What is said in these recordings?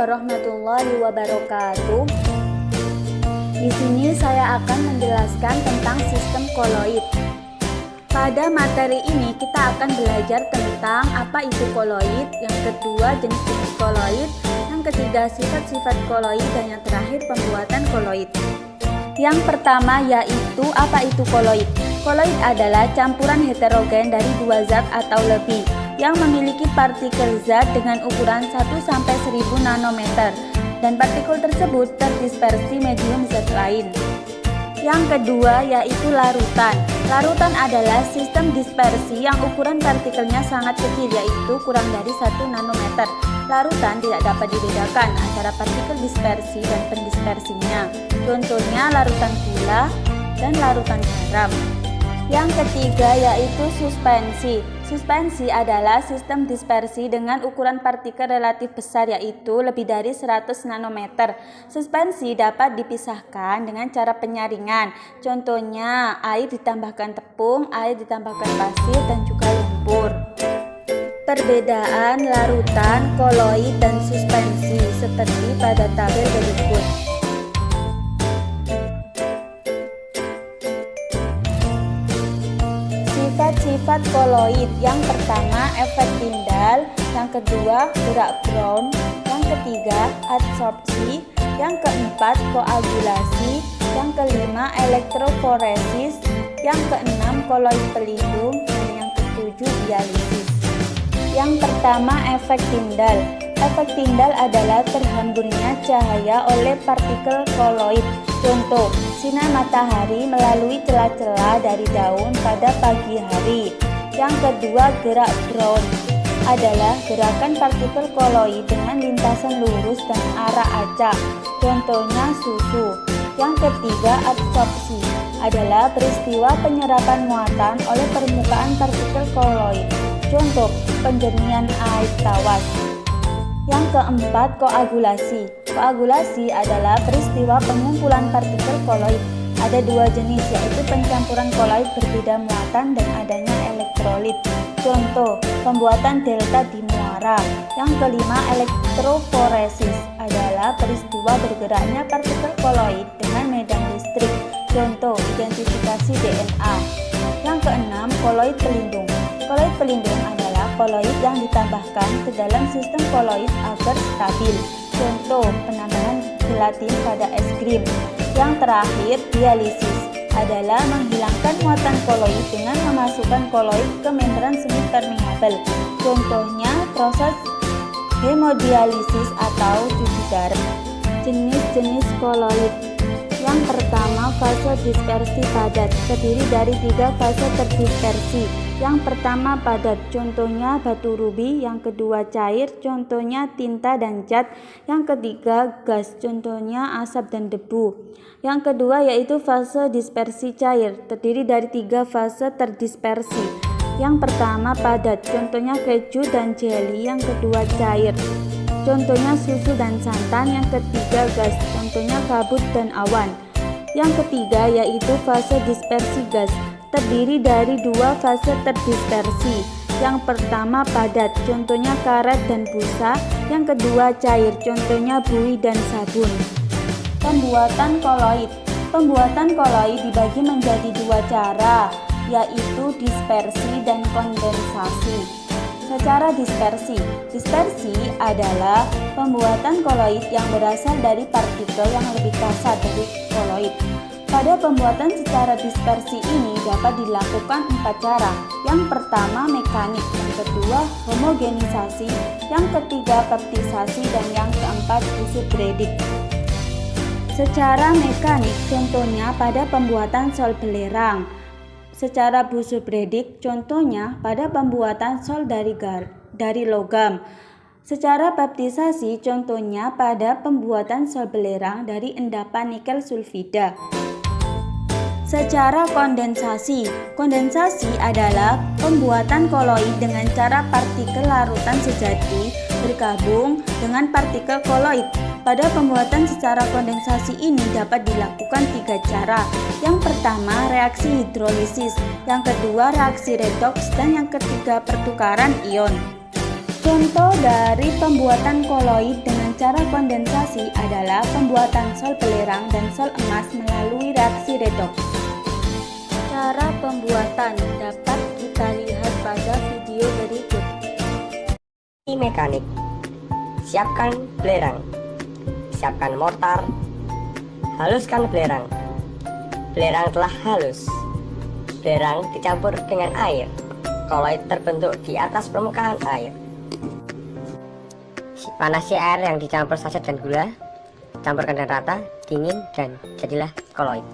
warahmatullahi wabarakatuh. Di sini saya akan menjelaskan tentang sistem koloid. Pada materi ini kita akan belajar tentang apa itu koloid, yang kedua jenis-jenis koloid, yang ketiga sifat-sifat koloid, dan yang terakhir pembuatan koloid. Yang pertama yaitu apa itu koloid. Koloid adalah campuran heterogen dari dua zat atau lebih yang memiliki partikel zat dengan ukuran 1-1000 nanometer dan partikel tersebut terdispersi medium zat lain. Yang kedua yaitu larutan. Larutan adalah sistem dispersi yang ukuran partikelnya sangat kecil, yaitu kurang dari 1 nanometer. Larutan tidak dapat dibedakan antara partikel dispersi dan pendispersinya. Contohnya larutan gula dan larutan garam. Yang ketiga yaitu suspensi. Suspensi adalah sistem dispersi dengan ukuran partikel relatif besar, yaitu lebih dari 100 nanometer. Suspensi dapat dipisahkan dengan cara penyaringan. Contohnya air ditambahkan tepung, air ditambahkan pasir, dan juga lumpur. Perbedaan larutan, koloid, dan suspensi seperti pada tabel berikut. Sifat-sifat koloid. Yang pertama efek Tyndall, yang kedua gerak Brown, yang ketiga adsorpsi, yang keempat koagulasi, yang kelima elektroforesis, yang keenam koloid pelindung, dan yang ketujuh dialisis. Yang pertama efek Tyndall. Efek Tyndall adalah terhamburnya cahaya oleh partikel koloid. Contoh, sinar matahari melalui celah-celah dari daun pada pagi hari. Yang kedua, gerak Brown adalah gerakan partikel koloid dengan lintasan lurus dan arah acak. Contohnya susu. Yang ketiga, adsorpsi adalah peristiwa penyerapan muatan oleh permukaan partikel koloid. Contoh, penjernihan air tawas. Yang keempat, koagulasi. Koagulasi adalah peristiwa pengumpulan partikel koloid. Ada dua jenis, yaitu pencampuran koloid berbeda muatan dan adanya elektrolit. Contoh, pembuatan delta di muara. Yang kelima, elektroforesis adalah peristiwa bergeraknya partikel koloid dengan medan listrik. Contoh, identifikasi DNA. Yang keenam, koloid pelindung. Koloid pelindung adalah koloid yang ditambahkan ke dalam sistem koloid agar stabil. Contoh, penambahan gelatin pada es krim. Yang terakhir, dialisis adalah menghilangkan muatan koloid dengan memasukkan koloid ke membran semi permeabel. Contohnya, proses hemodialisis atau cuci darah. Jenis-jenis koloid. Yang pertama, fase dispersi padat, terdiri dari 3 fase terdispersi. Yang pertama padat, contohnya batu rubi. Yang kedua cair, contohnya tinta dan cat. Yang ketiga gas, contohnya asap dan debu. Yang kedua yaitu fase dispersi cair, terdiri dari 3 fase terdispersi. Yang pertama padat, contohnya keju dan jelly. Yang kedua cair, contohnya susu dan santan. Yang ketiga gas, contohnya kabut dan awan. Yang ketiga yaitu fase dispersi gas, terdiri dari 2 fase terdispersi. Yang pertama padat, contohnya karet dan busa. Yang kedua cair, contohnya buih dan sabun. Pembuatan koloid. Pembuatan koloid dibagi menjadi 2 cara, yaitu dispersi dan kondensasi. Secara dispersi. Dispersi adalah pembuatan koloid yang berasal dari partikel yang lebih kasar dari koloid. Pada pembuatan secara dispersi ini dapat dilakukan 4 cara. Yang pertama mekanik, yang kedua homogenisasi, yang ketiga baptisasi, dan yang keempat isopredik. Secara mekanik, contohnya pada pembuatan sol belerang. Secara busopredik, contohnya pada pembuatan sol dari logam. Secara baptisasi, contohnya pada pembuatan sol belerang dari endapan nikel sulfida. Secara kondensasi. Kondensasi adalah pembuatan koloid dengan cara partikel larutan sejati bergabung dengan partikel koloid. Pada pembuatan secara kondensasi ini dapat dilakukan 3 cara. Yang pertama, reaksi hidrolisis. Yang kedua, reaksi redoks. Dan yang ketiga, pertukaran ion. Contoh dari pembuatan koloid dengan cara kondensasi adalah pembuatan sol belerang dan sol emas melalui reaksi redoks. Cara pembuatan dapat kita lihat pada video berikut. Mekanik. Siapkan belerang. Siapkan mortar. Haluskan belerang. Belerang telah halus. Belerang dicampur dengan air. Koloid terbentuk di atas permukaan air. Panasi air yang dicampur saset dan gula, campurkan dengan rata, dingin, dan jadilah koloid.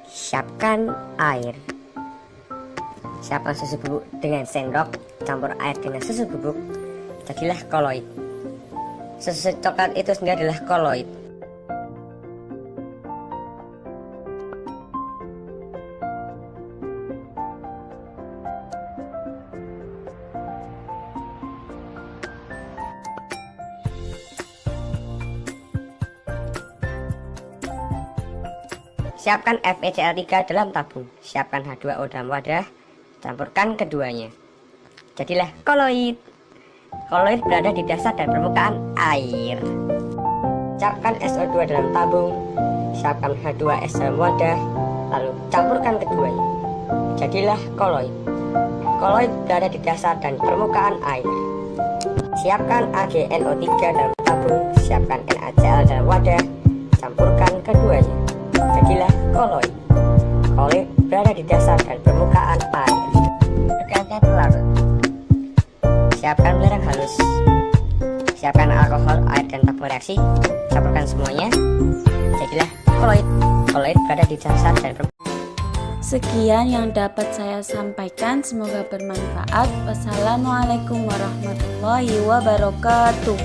Siapkan air. Siapkan susu bubuk dengan sendok, campur air dengan susu bubuk, jadilah koloid. Susu coklat itu sendiri adalah koloid. Siapkan FeCl3 dalam tabung. Siapkan H2O dalam wadah. Campurkan keduanya. Jadilah koloid. Koloid berada di dasar dan permukaan air. Siapkan SO2 dalam tabung. Siapkan H2S dalam wadah. Lalu campurkan keduanya. Jadilah koloid. Koloid berada di dasar dan permukaan air. Siapkan AgNO3 dalam tabung. Siapkan NaCl dalam wadah. Campurkan keduanya. Jadilah koloid. Koloid berada di dasar dan permukaan air. Bergantian berlarut. Siapkan belerang halus. Siapkan alkohol, air, dan tabung reaksi. Campurkan semuanya. Jadilah koloid. Koloid berada di dasar dan permukaan. Sekian yang dapat saya sampaikan, semoga bermanfaat. Wassalamualaikum warahmatullahi wabarakatuh.